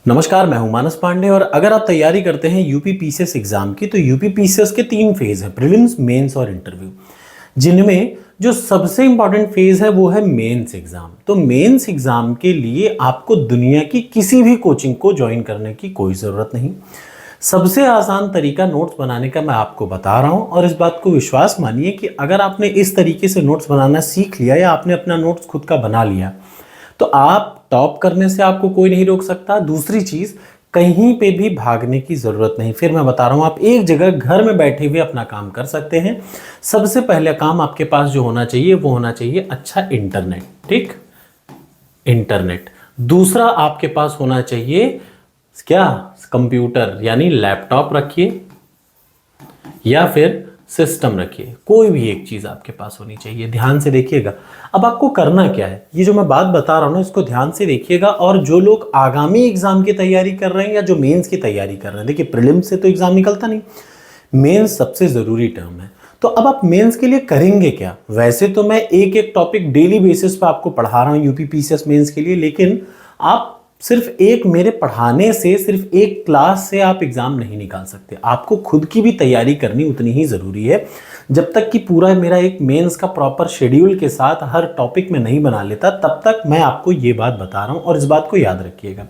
नमस्कार, मैं हूं मानस पांडे और अगर आप तैयारी करते हैं यूपी पीसीएस एग्जाम की तो यूपी पीसीएस के 3 फेज हैं, प्रीलिम्स, मेंस और इंटरव्यू, जिनमें जो सबसे इंपॉर्टेंट फेज है वो है मेंस एग्जाम। तो मेंस एग्जाम के लिए आपको दुनिया की किसी भी कोचिंग को ज्वाइन करने की कोई ज़रूरत नहीं। सबसे आसान तरीका नोट्स बनाने का मैं आपको बता रहा हूं और इस बात को विश्वास मानिए कि अगर आपने इस तरीके से नोट्स बनाना सीख लिया या आपने अपना नोट्स खुद का बना लिया तो आप टॉप करने से आपको कोई नहीं रोक सकता। दूसरी चीज, कहीं पे भी भागने की जरूरत नहीं। फिर मैं बता रहा हूं, आप एक जगह घर में बैठे हुए अपना काम कर सकते हैं। सबसे पहले काम आपके पास जो होना चाहिए वो होना चाहिए अच्छा इंटरनेट। ठीक, इंटरनेट। दूसरा आपके पास होना चाहिए क्या, कंप्यूटर यानी लैपटॉप रखिए या फिर सिस्टम रखिए, कोई भी एक चीज आपके पास होनी चाहिए। ध्यान से देखिएगा। अब आपको करना क्या है, ये जो मैं बात बता रहा हूं ना, इसको ध्यान से देखिएगा। और जो लोग आगामी एग्जाम की तैयारी कर रहे हैं या जो मेंस की तैयारी कर रहे हैं, देखिए प्रीलिम्स से तो एग्जाम निकलता नहीं, मेंस सबसे जरूरी टर्म है। तो अब आप मेंस के लिए करेंगे क्या? वैसे तो मैं एक एक टॉपिक डेली बेसिस पे आपको पढ़ा रहा हूं यूपी पीसीएस मेंस के लिए, लेकिन आप सिर्फ एक मेरे पढ़ाने से, सिर्फ एक क्लास से आप एग्जाम नहीं निकाल सकते। आपको खुद की भी तैयारी करनी उतनी ही जरूरी है। जब तक कि पूरा मेरा एक मेंस का प्रॉपर शेड्यूल के साथ हर टॉपिक में नहीं बना लेता, तब तक मैं आपको ये बात बता रहा हूं और इस बात को याद रखिएगा।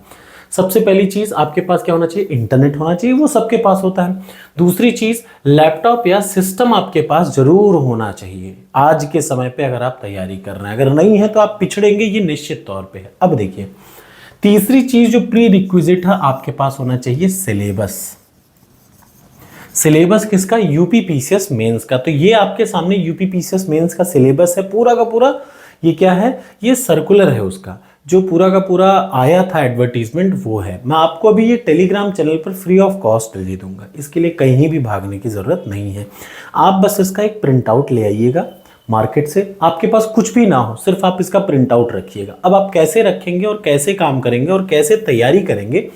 सबसे पहली चीज, आपके पास क्या होना चाहिए? इंटरनेट होना चाहिए, वो सबके पास होता है। दूसरी चीज, लैपटॉप या सिस्टम आपके पास जरूर होना चाहिए आज के समय पे अगर आप तैयारी कर रहे हैं। अगर नहीं है तो आप पिछड़ेंगे, ये निश्चित तौर पे है। अब देखिए, तीसरी चीज जो प्री रिक्विजिट है, आपके पास होना चाहिए सिलेबस। सिलेबस किसका? यूपी पीसीएस मेंस का। तो ये आपके सामने यूपी पीसीएस मेंस का सिलेबस है, पूरा का पूरा। ये क्या है? ये सर्कुलर है उसका, जो पूरा का पूरा आया था एडवर्टीजमेंट, वो है। मैं आपको अभी ये टेलीग्राम चैनल पर फ्री ऑफ कॉस्ट दे दूंगा, इसके लिए कहीं भी भागने की जरूरत नहीं है। आप बस इसका एक प्रिंट आउट ले आइएगा मार्केट से। आपके पास कुछ भी ना हो, सिर्फ आप इसका प्रिंट आउट रखिएगा। अब आप कैसे रखेंगे और कैसे काम करेंगे और कैसे तैयारी करेंगे,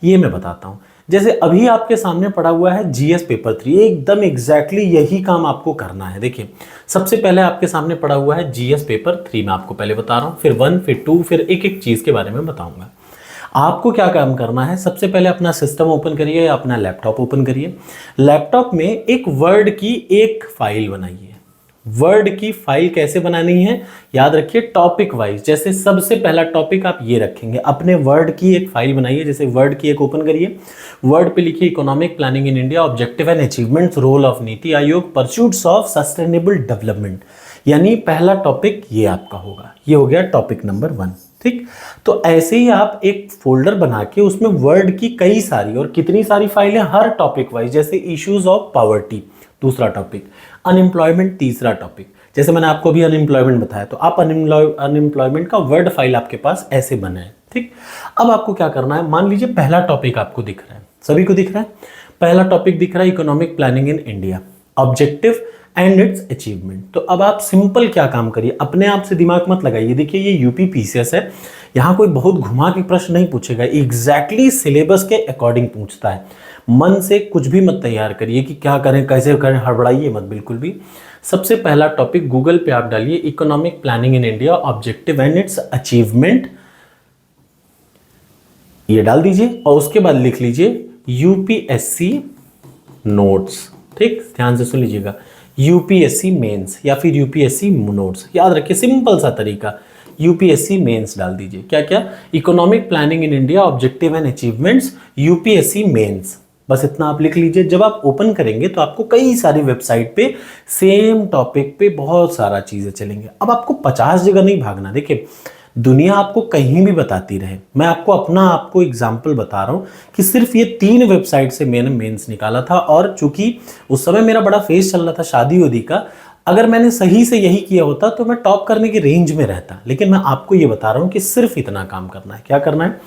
ये मैं बताता हूं। जैसे अभी आपके सामने पड़ा हुआ है जीएस पेपर 3, एकदम एग्जैक्टली यही काम आपको करना है। देखिए, सबसे पहले आपके सामने पड़ा हुआ है जीएस पेपर 3, मैं आपको पहले बता रहा हूं, फिर 1, फिर 2, फिर एक एक चीज के बारे में बताऊंगा। आपको क्या काम करना है? सबसे पहले अपना सिस्टम ओपन करिए या अपना लैपटॉप ओपन करिए। लैपटॉप में एक वर्ड की एक फाइल बनाइए। वर्ड की फाइल कैसे बनानी है? याद रखिए, टॉपिक वाइज। जैसे सबसे पहला टॉपिक आप ये रखेंगे, अपने वर्ड की एक फाइल बनाइए। जैसे वर्ड की एक ओपन करिए, वर्ड पे लिखिए economic planning in India, objective and achievements, role of NITI Aayog, pursuits of sustainable development. यानी पहला टॉपिक ये आपका होगा। ये हो गया टॉपिक नंबर 1। ठीक, तो ऐसे ही आप एक फोल्डर बना के उसमें वर्ड की कई सारी, और कितनी सारी फाइलें, हर टॉपिक वाइज। जैसे इश्यूज ऑफ पॉवर्टी दूसरा टॉपिक, अनएम्प्लॉयमेंट तीसरा टॉपिक। जैसे मैंने आपको अभी अनएम्प्लॉयमेंट बताया, तो आप अनएम्प्लॉयमेंट का वर्ड फाइल आपके पास ऐसे बनाए। ठीक, अब आपको क्या करना है? मान लीजिए पहला टॉपिक आपको दिख रहा है, सभी को दिख रहा है, पहला टॉपिक दिख रहा है economic planning in India, objective and it's achievement. तो अब आप सिंपल क्या काम करिए, अपने आप से दिमाग मत लगाइए। देखिए, ये यूपी पीसीएस है, यहाँ कोई बहुत घुमा के प्रश्न नहीं पूछेगा, एग्जैक्टली सिलेबस के अकॉर्डिंग पूछता है। मन से कुछ भी मत तैयार करिए कि क्या करें, कैसे करें, हड़बड़ाइए मत बिल्कुल भी। सबसे पहला टॉपिक गूगल पे आप डालिए economic planning in India, objective and it's achievement, ये डाल दीजिए और उसके बाद लिख लीजिए यूपीएससी नोट्स। ठीक, ध्यान से सुन लीजिएगा, यूपीएससी मेंस या फिर यूपीएससी नोट्स। याद रखिए, सिंपल सा तरीका, यूपीएससी मेंस डाल दीजिए। क्या क्या? Economic planning in India, objective and achievements, UPSC mains. बस इतना आप लिख लीजिए। जब आप ओपन करेंगे तो आपको कई सारी वेबसाइट पे सेम टॉपिक पे बहुत सारा चीजें चलेंगे। अब आपको 50 जगह नहीं भागना। देखिए, दुनिया आपको कहीं भी बताती रहे, मैं आपको एग्जाम्पल बता रहा हूं कि सिर्फ ये 3 वेबसाइट से मैंने मेंस निकाला था। और चूंकि उस समय मेरा बड़ा फेज चल रहा था शादी वादी का, अगर मैंने सही से यही किया होता तो मैं टॉप करने की रेंज में रहता। लेकिन मैं आपको ये बता रहा हूं कि सिर्फ इतना काम करना है। क्या करना है?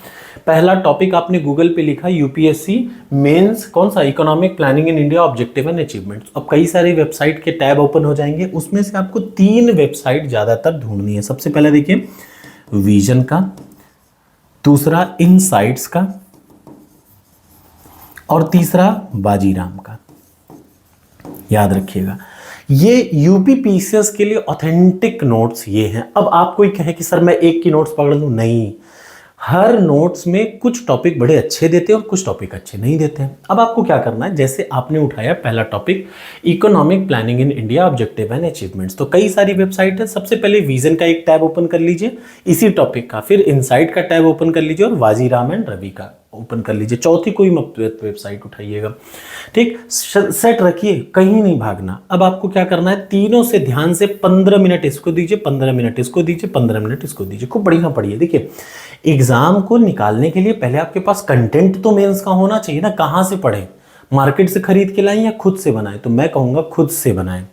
पहला टॉपिक आपने गूगल पे लिखा यूपीएससी मेंस, कौन सा? Economic planning in India, objective and achievements. अब कई सारी वेबसाइट के टैब ओपन हो जाएंगे, उसमें से आपको 3 वेबसाइट ज्यादातर ढूंढनी है। सबसे पहले देखिए विजन का, दूसरा इनसाइट्स का, और तीसरा बाजीराम का। याद रखिएगा, ये यूपी पीसीएस के लिए ऑथेंटिक नोट्स ये हैं। अब आप कोई कहे कि सर मैं एक की नोट्स पकड़ लूं, नहीं, हर नोट्स में कुछ टॉपिक बड़े अच्छे देते हैं और कुछ टॉपिक अच्छे नहीं देते हैं। अब आपको क्या करना है, जैसे आपने उठाया पहला topic economic planning in India objective and achievements, तो कई सारी वेबसाइट है। सबसे पहले विजन का एक टैब ओपन कर लीजिए इसी टॉपिक का, फिर इनसाइट का टैब ओपन कर लीजिए और वाजीराम एंड रवि का ओपन कर लीजिए। चौथी कोई वेबसाइट उठाइएगा, ठीक, सेट रखिए, कहीं नहीं भागना। अब आपको क्या करना है, तीनों से ध्यान से 15 मिनट इसको दीजिए, 15 मिनट इसको दीजिए, 15 मिनट इसको दीजिए, खूब बढ़िया पढ़िए। देखिए एग्जाम को निकालने के लिए पहले आपके पास कंटेंट तो मेंस का होना चाहिए ना। कहाँ से पढ़ें, मार्केट से खरीद के लाएं या खुद से बनाएं? तो मैं कहूँगा खुद से बनाएं,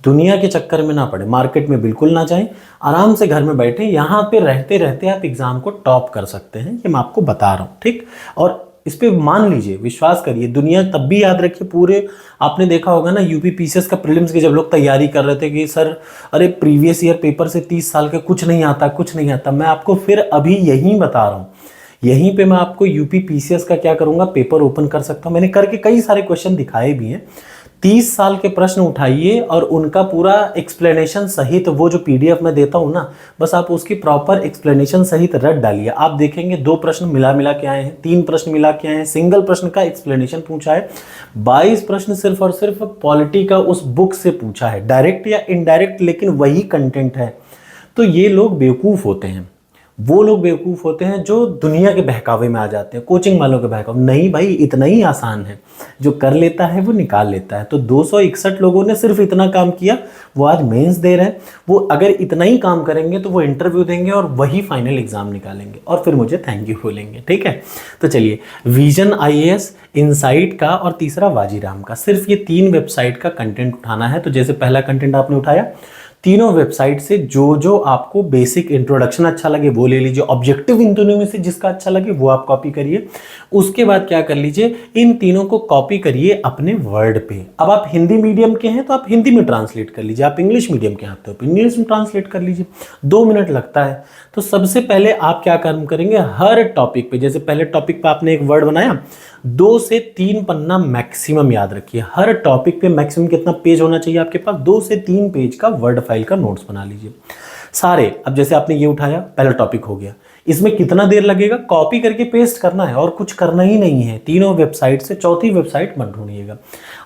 दुनिया के चक्कर में ना पड़े, मार्केट में बिल्कुल ना जाएं, आराम से घर में बैठे, यहाँ पे रहते रहते आप एग्जाम को टॉप कर सकते हैं, ये मैं आपको बता रहा हूँ, ठीक। और इस पे मान लीजिए, विश्वास करिए, दुनिया तब भी याद रखिए पूरे, आपने देखा होगा ना यूपी पीसीएस का प्रीलिम्स की जब लोग तैयारी कर रहे थे कि सर अरे प्रीवियस ईयर पेपर से 30 साल के कुछ नहीं आता, कुछ नहीं आता। मैं आपको फिर अभी यहीं बता रहा हूँ, यहीं पे मैं आपको यूपी पीसीएस का क्या करूँगा, पेपर ओपन कर सकता हूँ। मैंने करके कई सारे क्वेश्चन दिखाए भी हैं। 30 साल के प्रश्न उठाइए और उनका पूरा एक्सप्लेनेशन सहित, वो जो पीडीएफ मैं देता हूँ ना, बस आप उसकी प्रॉपर एक्सप्लेनेशन सहित रट डालिए। आप देखेंगे 2 प्रश्न मिला मिला के आए हैं, 3 प्रश्न मिला के आए हैं, सिंगल प्रश्न का एक्सप्लेनेशन पूछा है, 22 प्रश्न सिर्फ और सिर्फ पॉलिटी का उस बुक से पूछा है, डायरेक्ट या इनडायरेक्ट, लेकिन वही कंटेंट है। तो ये लोग बेवकूफ़ होते हैं, वो लोग बेवकूफ़ होते हैं जो दुनिया के बहकावे में आ जाते हैं, कोचिंग वालों के बहकावे। नहीं भाई, इतना ही आसान है, जो कर लेता है वो निकाल लेता है। तो 261 लोगों ने सिर्फ इतना काम किया, वो आज मेंस दे रहे हैं। वो अगर इतना ही काम करेंगे तो वो इंटरव्यू देंगे और वही फाइनल एग्जाम निकालेंगे और फिर मुझे थैंक यू बोलेंगे, ठीक है। तो चलिए, विजन आईएएस, इनसाइट का और तीसरा वाजीराम का, सिर्फ ये 3 वेबसाइट का कंटेंट उठाना है। तो जैसे पहला कंटेंट आपने उठाया, तीनों वेबसाइट से जो जो आपको बेसिक इंट्रोडक्शन अच्छा लगे वो ले लीजिए, ऑब्जेक्टिव इन दोनों में से जिसका अच्छा लगे वो आप कॉपी करिए। उसके बाद क्या कर लीजिए, इन तीनों को कॉपी करिए अपने वर्ड पे। अब आप हिंदी मीडियम के हैं तो आप हिंदी में ट्रांसलेट कर लीजिए, आप इंग्लिश मीडियम के हैं तो आप इंग्लिश में ट्रांसलेट कर लीजिए, 2 मिनट लगता है। तो सबसे पहले आप क्या काम करेंगे, हर टॉपिक पे, जैसे पहले टॉपिक पे आपने एक वर्ड बनाया, 2 से 3 पन्ना मैक्सिमम याद रखिए। हर टॉपिक पे मैक्सिमम कितना पेज होना चाहिए आपके पास, 2 से 3 पेज का वर्ड फाइल का नोट्स बना लीजिए सारे। अब जैसे आपने ये उठाया, पहला टॉपिक हो गया, इसमें कितना देर लगेगा, कॉपी करके पेस्ट करना है और कुछ करना ही नहीं है। तीनों वेबसाइट से चौथी वेबसाइट मत ढूंढिएगा,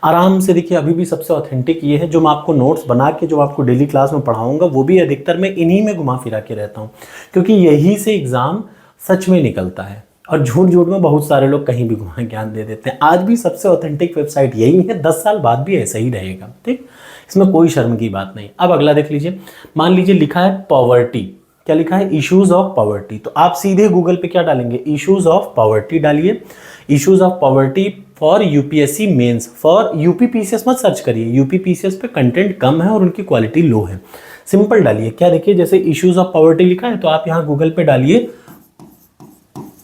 आराम से। देखिए अभी भी सबसे ऑथेंटिक ये है, जो मैं आपको नोट्स बना के जो आपको डेली क्लास में पढ़ाऊंगा, वो भी अधिकतर मैं इन्हीं में घुमा फिरा के रहता हूँ, क्योंकि यही से एग्जाम सच में निकलता है। और झूठ झूठ में बहुत सारे लोग कहीं भी घुमा ज्ञान दे देते हैं। आज भी सबसे ऑथेंटिक वेबसाइट यही है, 10 साल बाद भी ऐसा ही रहेगा, ठीक, इसमें कोई शर्म की बात नहीं। अब अगला देख लीजिए, मान लीजिए लिखा है पॉवर्टी, क्या लिखा है, इश्यूज ऑफ पॉवर्टी। तो आप सीधे गूगल पे क्या डालेंगे, इश्यूज ऑफ पॉवर्टी डालिए, issues of poverty for UPSC mains. For UP PCS मत सर्च करिए, यूपी पीसीएस पे कंटेंट कम है और उनकी क्वालिटी लो है। सिंपल डालिए, क्या देखिए, जैसे इश्यूज ऑफ पॉवर्टी लिखा है तो आप यहाँ गूगल पे डालिए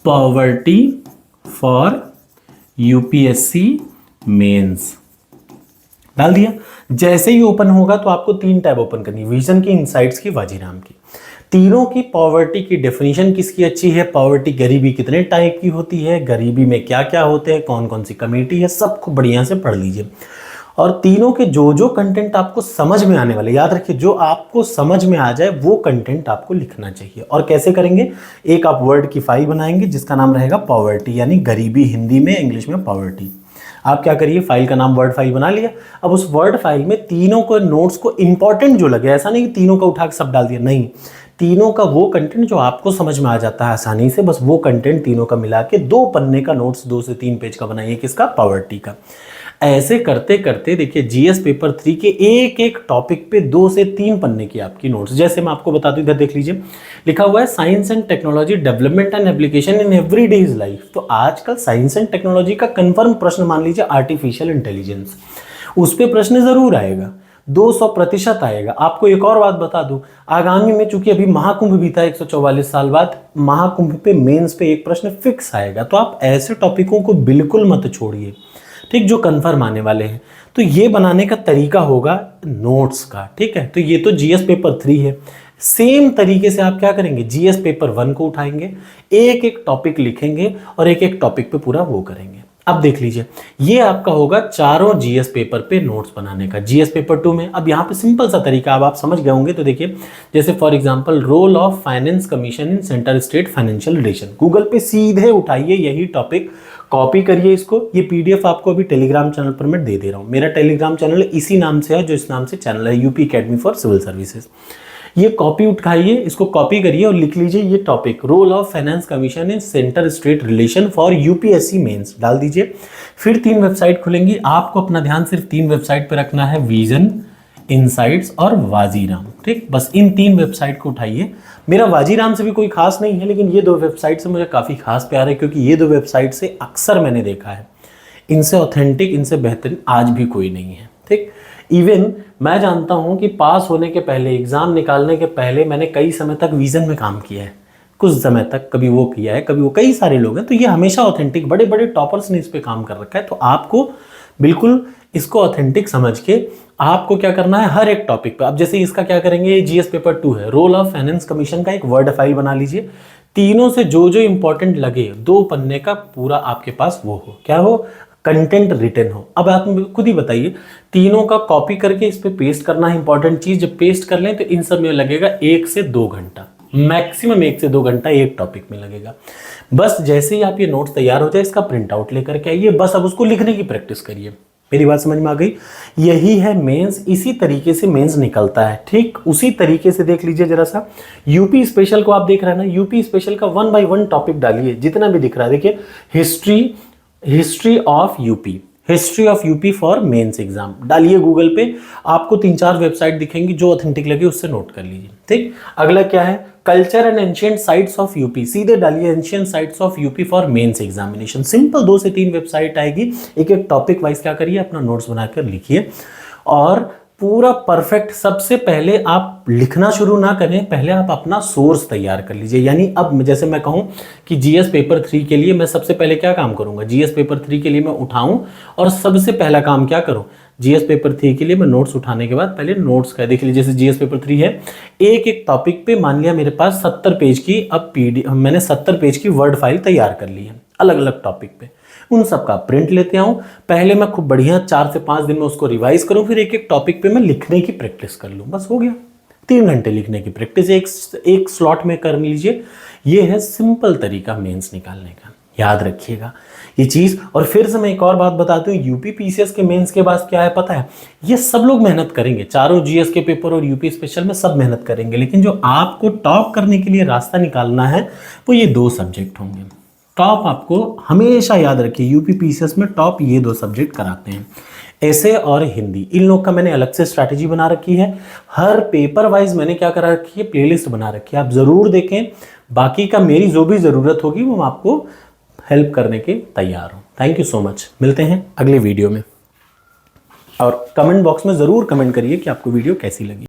पॉवर्टी फॉर यूपीएससी मेंस, डाल दिया। जैसे ही ओपन होगा तो आपको 3 टैब ओपन करनी है, विजन की, इनसाइट्स की, वाजीराम की। तीनों की पॉवर्टी की डेफिनेशन किसकी अच्छी है, पॉवर्टी गरीबी कितने टाइप की होती है, गरीबी में क्या क्या होते हैं, कौन कौन सी कमेटी है, सबको बढ़िया से पढ़ लीजिए। और तीनों के जो जो कंटेंट आपको समझ में आने वाले, याद रखिए, जो आपको समझ में आ जाए वो कंटेंट आपको लिखना चाहिए। और कैसे करेंगे, एक आप वर्ड की फाइल बनाएंगे जिसका नाम रहेगा पॉवर्टी, यानी गरीबी, हिंदी में, इंग्लिश में पॉवर्टी। आप क्या करिए, फाइल का नाम वर्ड फाइल बना लिया। अब उस वर्ड फाइल में तीनों को नोट्स को इंपॉर्टेंट जो लगे, ऐसा नहीं कि तीनों का उठा के सब डाल दिया, नहीं, तीनों का वो कंटेंट जो आपको समझ में आ जाता है आसानी से, बस वो कंटेंट तीनों का मिला के 2 पन्ने का नोट्स, 2 से 3 पेज का बनाइए, किसका, पॉवर्टी का। ऐसे करते करते देखिए जीएस पेपर 3 के एक एक टॉपिक पे 2 से 3 पन्ने की आपकी नोट्स। जैसे मैं आपको बता दूं, इधर देख लीजिए, लिखा हुआ है science and technology development and application in everydays life. तो आजकल साइंस एंड टेक्नोलॉजी का कंफर्म प्रश्न मान लीजिए आर्टिफिशियल इंटेलिजेंस, उस पर प्रश्न जरूर आएगा, 200% आएगा। आपको एक और बात बता दूं, आगामी में चूंकि अभी महाकुंभ भी था 144 साल बाद, महाकुंभ पे मेंस पे एक प्रश्न फिक्स आएगा। तो आप ऐसे टॉपिकों को बिल्कुल मत छोड़िए, ठीक, जो कन्फर्म आने वाले हैं। तो ये बनाने का तरीका होगा नोट्स का, ठीक है। तो ये तो जीएस पेपर 3 है। सेम तरीके से आप क्या करेंगे, जीएस पेपर 1 को उठाएंगे, एक एक टॉपिक लिखेंगे और एक एक टॉपिक पे पूरा वो करेंगे। अब देख लीजिए, ये आपका होगा चारों जीएस पेपर पे नोट्स बनाने का। जीएस पेपर 2 में अब यहाँ पे सिंपल सा तरीका, अब आप समझ गए होंगे। तो देखिए, जैसे for example role of finance commission in centre state financial relation, Google पे सीधे उठाइए यही टॉपिक, कॉपी करिए इसको। ये पीडीएफ आपको अभी टेलीग्राम चैनल पर मैं दे रहा हूँ। मेरा टेलीग्राम चैनल इसी नाम से है, जो इस नाम से चैनल है, UP academy for civil services. ये कॉपी उठाइए, इसको कॉपी करिए और लिख लीजिए ये topic, role of finance commission in centre state relation for UPSC mains, डाल दीजिए। फिर 3 वेबसाइट खुलेंगी, आपको अपना ध्यान सिर्फ 3 वेबसाइट पे रखना है, विजन, इनसाइट्स और वाजीराम। ठीक, बस इन 3 वेबसाइट को उठाइए। मेरा वाजीराम से भी कोई खास नहीं है, लेकिन ये 2 वेबसाइट से मुझे काफ़ी खास प्यार है, क्योंकि ये 2 वेबसाइट से अक्सर मैंने देखा है, इनसे ऑथेंटिक, इनसे बेहतरीन आज भी कोई नहीं है। ठीक, इवन मैं जानता हूं कि पास होने के पहले, एग्जाम निकालने के पहले मैंने कई समय तक विजन में काम किया है, कुछ समय तक कभी वो किया है, कभी वो, कई सारे लोग हैं। तो ये हमेशा ऑथेंटिक, बड़े बड़े टॉपर्स ने इस पे काम कर रखा है। तो आपको बिल्कुल इसको ऑथेंटिक समझ के आपको क्या करना है, हर एक टॉपिक पे। अब जैसे इसका क्या करेंगे, जीएस पेपर 2 है, रोल ऑफ फाइनेंस कमीशन का एक वर्ड फाइल बना लीजिए। तीनों से जो जो इंपॉर्टेंट लगे 2 पन्ने का पूरा आपके पास वो हो, क्या हो, कंटेंट रिटन हो। अब आप खुद ही बताइए, तीनों का कॉपी करके इस पे पेस्ट करना है इंपॉर्टेंट चीज। जब पेस्ट कर लें तो इन सब में लगेगा 1 से 2 घंटा, मैक्सिमम 1 से 2 घंटा एक टॉपिक में लगेगा। बस जैसे ही आप ये नोट्स तैयार हो जाए, इसका प्रिंट आउट लेकर के आइए, बस अब उसको लिखने की प्रैक्टिस करिए। मेरी बात समझ में आ गई? यही है मेंस, इसी तरीके से मेंस निकलता है। ठीक उसी तरीके से देख लीजिए जरा सा, यूपी स्पेशल को आप देख रहे हैं ना, यूपी स्पेशल का 1 बाय 1 टॉपिक डालिए, जितना भी दिख रहा है। देखिए, history of UP, history of UP for mains exam डालिए गूगल पे, आपको 3-4 वेबसाइट दिखेंगी, जो ऑथेंटिक लगे उससे नोट कर लीजिए। ठीक, अगला क्या है, culture and ancient sites of UP, सीधे डालिए ancient sites of UP for mains examination. Simple 2 से 3 वेबसाइट आएगी, एक एक टॉपिक वाइज क्या करिए, अपना नोट्स बनाकर लिखिए और पूरा परफेक्ट। सबसे पहले आप लिखना शुरू ना करें, पहले आप अपना सोर्स तैयार कर लीजिए। यानी अब जैसे मैं कहूं कि जीएस पेपर 3 के लिए मैं सबसे पहले क्या काम करूंगा, जीएस पेपर 3 के लिए मैं उठाऊं और सबसे पहला काम क्या करूं, जीएस पेपर 3 के लिए मैं नोट्स उठाने के बाद पहले नोट्स का देख लीजिए। जैसे जीएस पेपर 3 है, एक एक टॉपिक पे मान लिया मेरे पास 70 पेज की, अब मैंने 70 पेज की वर्ड फाइल तैयार कर ली है अलग अलग टॉपिक पे। उन सब का प्रिंट लेते आऊं, पहले मैं खूब बढ़िया 4 से 5 दिन में उसको रिवाइज करूं, फिर एक एक टॉपिक पे मैं लिखने की प्रैक्टिस कर लूं, बस हो गया। 3 घंटे लिखने की प्रैक्टिस एक स्लॉट में कर लीजिए। ये है सिंपल तरीका मेंस निकालने का, याद रखिएगा ये चीज। और फिर से मैं एक और बात बताता हूँ, यूपी पीसीएस के मेंस के बाद क्या है पता है, ये सब लोग मेहनत करेंगे, चारों जीएस के पेपर और यूपी स्पेशल में सब मेहनत करेंगे, लेकिन जो आपको टॉप करने के लिए रास्ता निकालना है वो ये 2 सब्जेक्ट होंगे। टॉप आपको हमेशा याद रखिए, यूपी पीसीएस में टॉप ये 2 सब्जेक्ट कराते हैं, ऐसे और हिंदी। इन लोग का मैंने अलग से स्ट्रैटेजी बना रखी है, हर पेपर वाइज मैंने क्या करा रखी है, प्लेलिस्ट बना रखी है, आप जरूर देखें। बाकी का मेरी जो भी जरूरत होगी वो मैं आपको हेल्प करने के तैयार हूँ। थैंक यू सो मच, मिलते हैं अगले वीडियो में। और कमेंट बॉक्स में जरूर कमेंट करिए कि आपको वीडियो कैसी लगी।